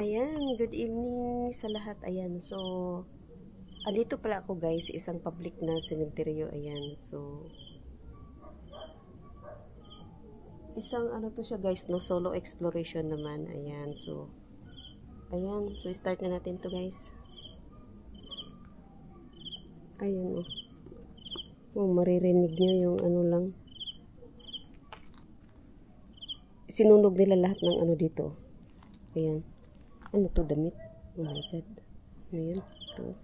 Ayan, good evening sa lahat. Ayan, so, andito pala ako guys, isang public na cemetery. Ayan, so, isang ano to siya guys, no, solo exploration naman. Ayan, so start na natin to guys. Ayan, maririnig nyo yung ano lang. Sinunog nila lahat ng ano dito. Ayan. Ano to, damit? Oh my god. Ayan. Ito.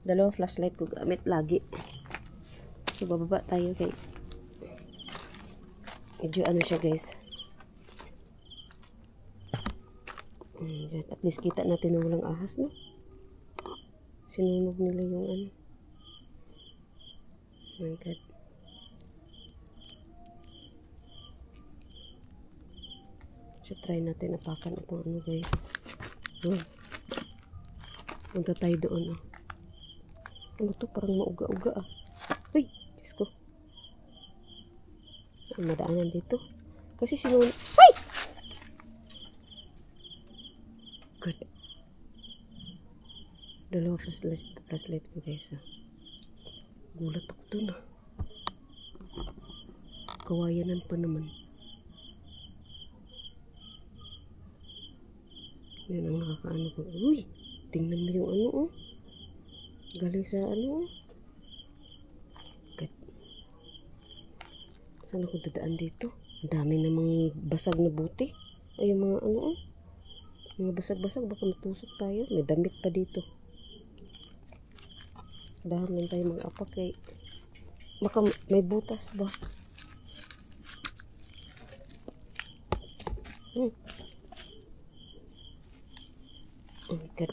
Dalawa flashlight ko gamit lagi. So, bababa tayo kay medyo ano siya guys. Ayan. At least kita natin na walang ahas, no? Sinunog nila yung ano. Oh my god. So, try natin apakan itong ano guys. Punta tayo doon. Ano to? Parang mauga-uga Uy! Diyos ko. Madaanan dito. Kasi sinun... Ay! Good. Dalawa flashlight ko guys. Gulat ako dun Kawayanan pa naman. Yan ang nakakaano ko. Uy! Tingnan mo yung ano galing sa ano God. Saan ako dadaan dito? Ang dami namang basag na buti. Ay yung mga ano mga basag-basag. Baka matusok tayo. May damit pa dito. Dahan lang tayo mag-apak kay baka may butas ba? Oh my god.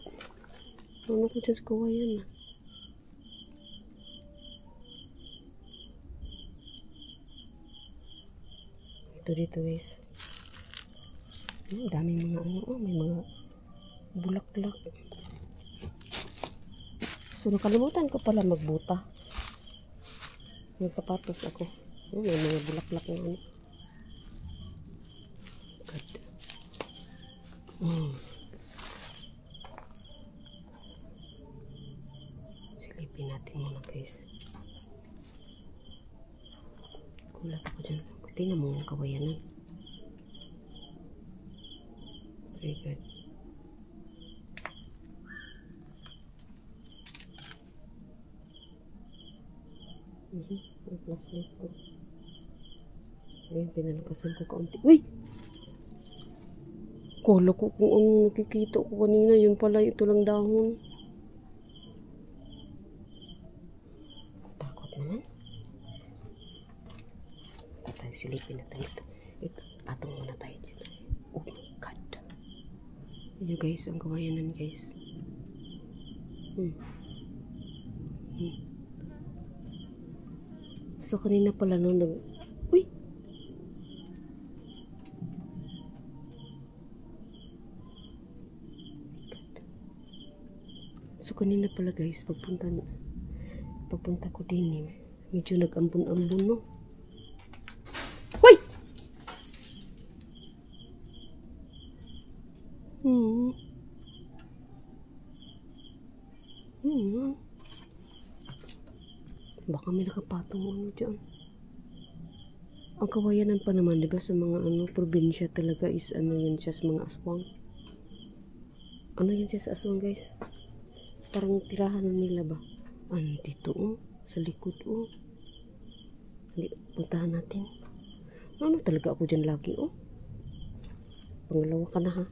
Ano ko dyan sa kawayan Ito dito guys. Dami mga ano may mga bulaklak. So nakalimutan ko pala magbuta. May sapatos ako. May mga bulaklak na ano. God. Silipin natin muna guys. Kulat ako dyan. Tingnan mo yung kawayanan. Very good. Ang flashlight ko. Ayun, pinalakasan ko kaunti. Uy! Kala ko kung ano nakikita ko kanina. Yun pala, ito lang dahon. Takot naman. Tayo, silipin na tayo ito. Atong muna tayo dito. Oh my god. Ayan guys, ang kawayanan guys. So kanina pala nung uy! So kanina pala guys, pagpunta ko din medyo nag-ambon-ambon no. Uy! Baka may nakapatong ano dyan. Ang kawayanan pa naman, diba, sa mga probinsya talaga is ano yan siya sa mga aswang. Ano yan siya sa aswang guys? Parang tirahan nila ba? Dito sa likod puntahan natin. Ano talaga ako dyan lagi Pangalawa ka na ha.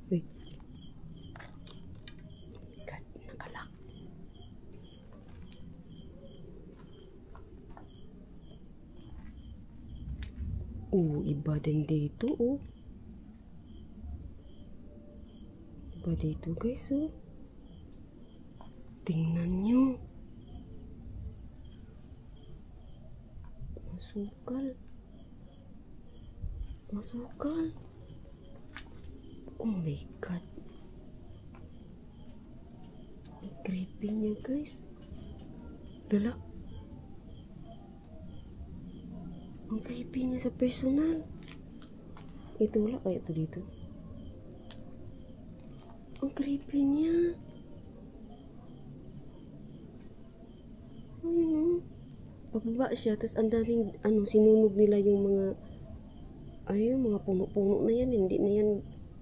Wait. God, nakalak. Iba din dito Iba dito guys Tingnan nyo. Masukal. Oh my god. Ang creepy niya guys. Dala. Ang creepy niya sa personal. Ito wala kaya ito dito. Ang creepy niya. Ayun. Pababa siya, tapos ang daming, sinunog nila yung mga, ayun, mga puno-puno na yan, hindi na yan,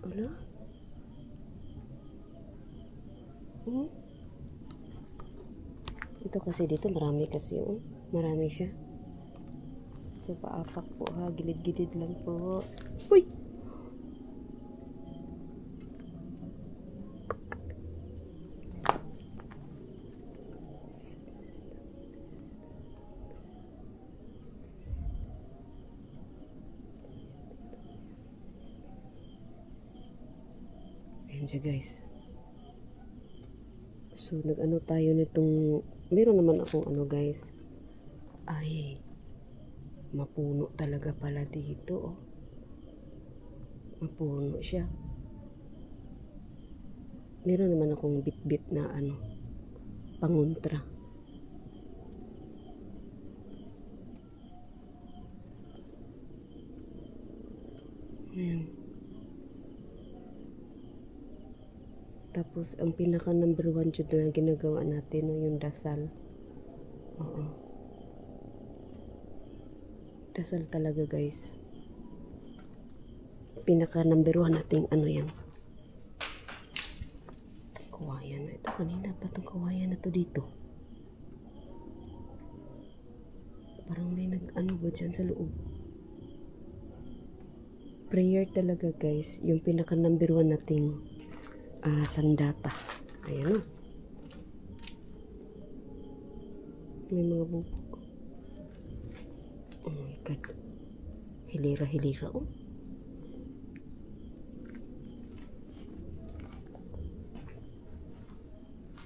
ala? Ito kasi dito, marami kasi, marami siya. So, paapak po ha, gilid-gilid lang po. Uy! Ayan siya guys. So, nag-ano tayo nitong, meron naman akong guys. Ay, mapuno talaga pala dito, Mapuno siya. Meron naman akong bit-bit na pangontra. Ayan. Tapos, ang pinaka number 1 dyan na ginagawa natin, yung dasal. Oo. Dasal talaga, guys. Pinaka number 1 nating yan. Kawayan na ito. Kanina pa itong kawayan na to dito. Parang may ba dyan sa loob. Prayer talaga, guys. Yung pinaka number 1 nating sandata. Ayan, may mga bubog. Oh my God. Hilira-hilira,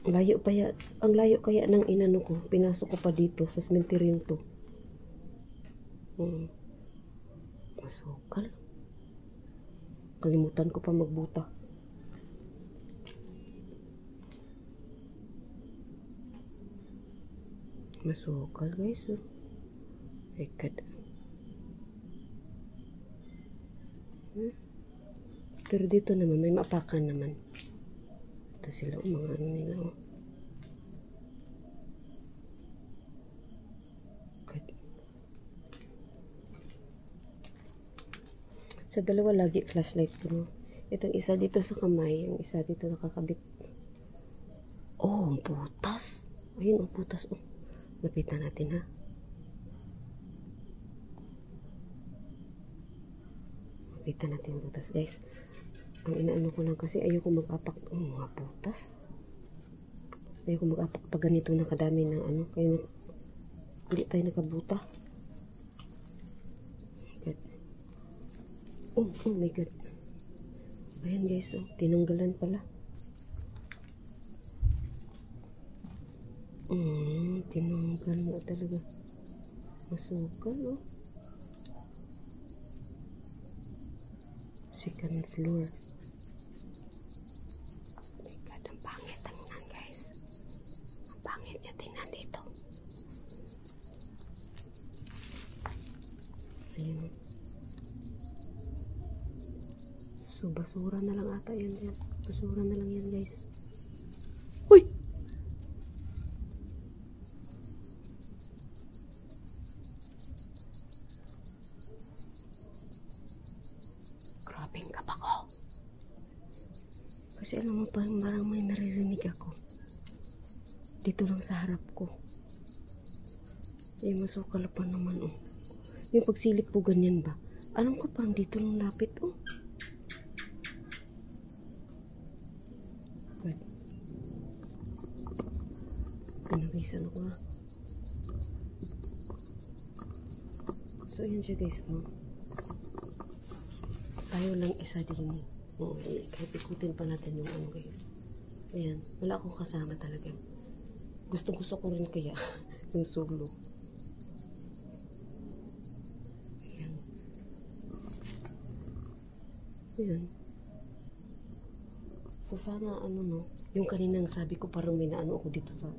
Ang layo kaya ng inano ko. Pinasok ko pa dito sa cemetery to. Masukal. Kalimutan ko pa magbuta. Masukal, guys. Ikat. Pero dito naman, may maapakan naman. Ito sila, mga nila, Sa dalawa lagi flashlight ko, Itong isa dito sa kamay, yung isa dito nakakabit. Ang butas. Ayun, ang butas, Lapitan natin, ha. Lapitan natin yung butas, guys. Ang inaano ko lang kasi ayoko mag-apak. Mga butas. Ayoko mag-apak pag ganito na kadami ng kaya hindi tayo nakabuta. Oh my God. Ayan, guys, tinanggalan pala. Tinanggal na talaga. Masukal, Second floor. God, ang pangit tingnan, guys. Ang pangit niya tingnan dito. Ayun. So, basura na lang ata yan, guys. Basura na lang yan, guys. Uy! Grabing kaba ko. Kasi alam mo, parang may naririnig ako. Dito lang sa harap ko. Ay, masukal pa naman, Yung pagsilip po ganyan ba? Alam ko parang dito lang lapit, guys, So, yun siya, guys, Tayo lang isa din. Kahit ikutin pa natin yung guys. Ayan, wala akong kasama talaga. Gusto ko rin kaya yung solo. Ayan. So, sana, yung kaninang sabi ko, parang may naano ako dito sa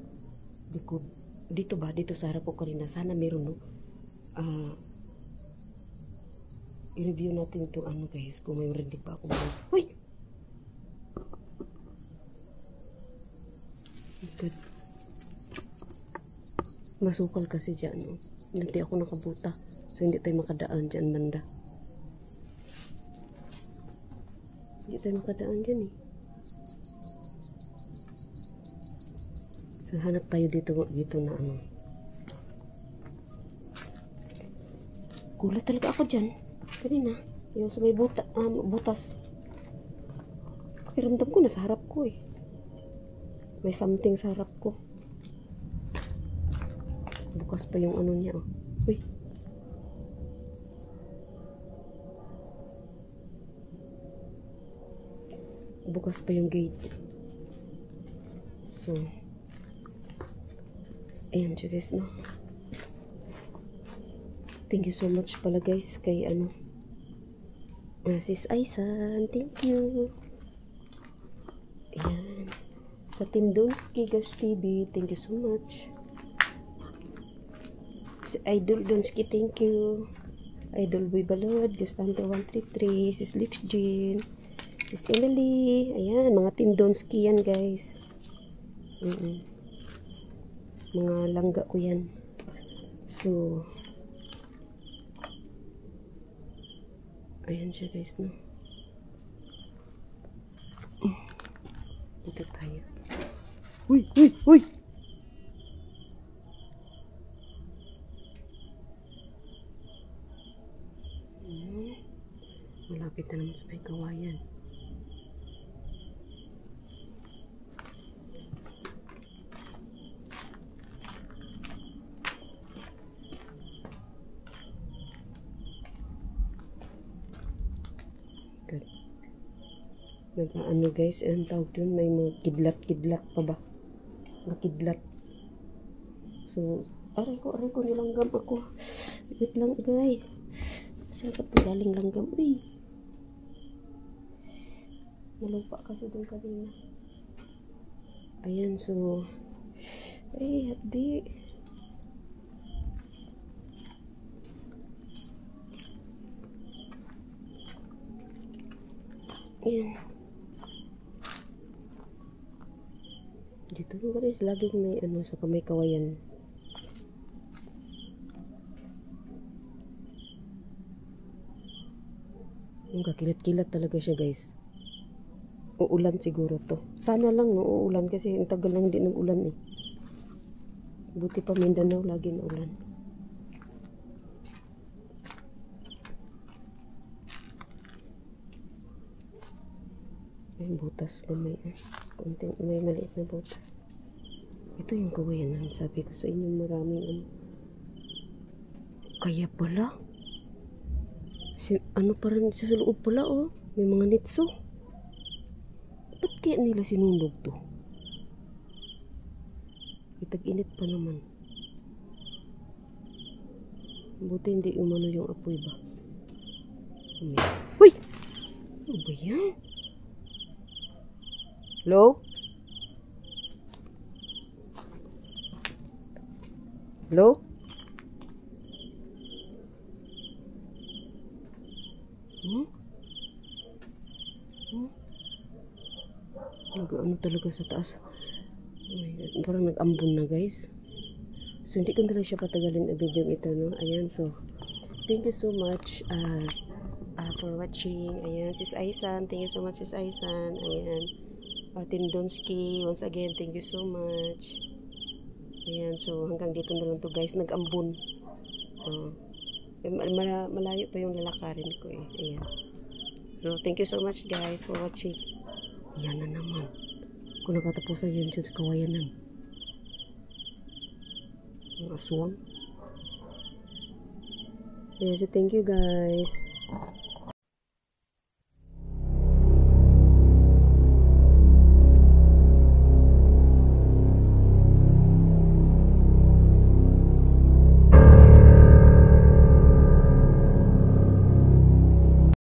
likod. Dito ba? Dito sa harap ko kanina. Sana meron, i-review natin ito, guys, kung may ready pa ako. Uy! Good. Masukal kasi dyan, no? Hindi ako nakabuta. So, hindi tayo makadaan dyan, banda. Hindi tayo makadaan dyan, eh. So, hanap tayo dito na, ano. Gulat talaga ako dyan. Kanina, yung sa may butas. Pakiramdam ko, nasa harap ko, eh. May something sa harap ko. Bukas pa yung ano niya, oh. Uy. Bukas pa yung gate. So, ayan siya guys, no? Thank you so much pala guys kay ano, Sis Aisan. Thank you. Ayan. Sa Team Donski Gas TV. Thank you so much. Si Idol Donski, thank you. Idol Boy Balod, Gastante 133, Sis Lix Jean, Sis Emily. Ayan, mga Team Donski yan guys. Mga langga ko yan. So, ayan siya guys, no? Dito tayo. Uy! Uy! Uy! Malapit na naman sa may kawayan. Good. Ano guys, ang tawag dun, may mga kidlat-kidlat pa ba? Mga kidlat. So, aray ko nilanggam ako. Wait lang guys. Saan ka pa galing langgam? Uy! Nalupa kasi dun kanina. Ayan, so ay, hati. Ayan. Dito guys, laging may ano sa kamay kawayan. Kakilat-kilat talaga siya guys. Uulan siguro to. Sana lang no, uulan kasi ang tagal lang din ng ulan eh. Buti pa Mindanao lagi na ulan. May butas pa may konting, may maliit na butas. Ito yung kawayanan. Sabi ko sa inyo maraming kaya pala. Ano pa rin sa loob pala oh. May mga nitso. Ba't kaya nila sinunog to? Itag-init pa naman. Buti hindi umano yung apoy ba? Uy! Ano ba yan? Hello? Hello? Ano talaga sa taas. Oh my God, parang nag-ambon na guys. So hindi ko talaga siya patagalin ang video ito, no? Ayan, so thank you so much for watching. Ayan, Sis Aisan, thank you so much Sis Aisan. Ayan, Team Donski, once again thank you so much. Ayan, so hanggang dito na lang to guys. Nag-ambon. Malayo pa yung lalakarin ko eh. Ayan. So, thank you so much guys for watching. Yan na naman. Kung nakatapusan yun sa kawayanan. Ang aswang. Yes, thank you guys.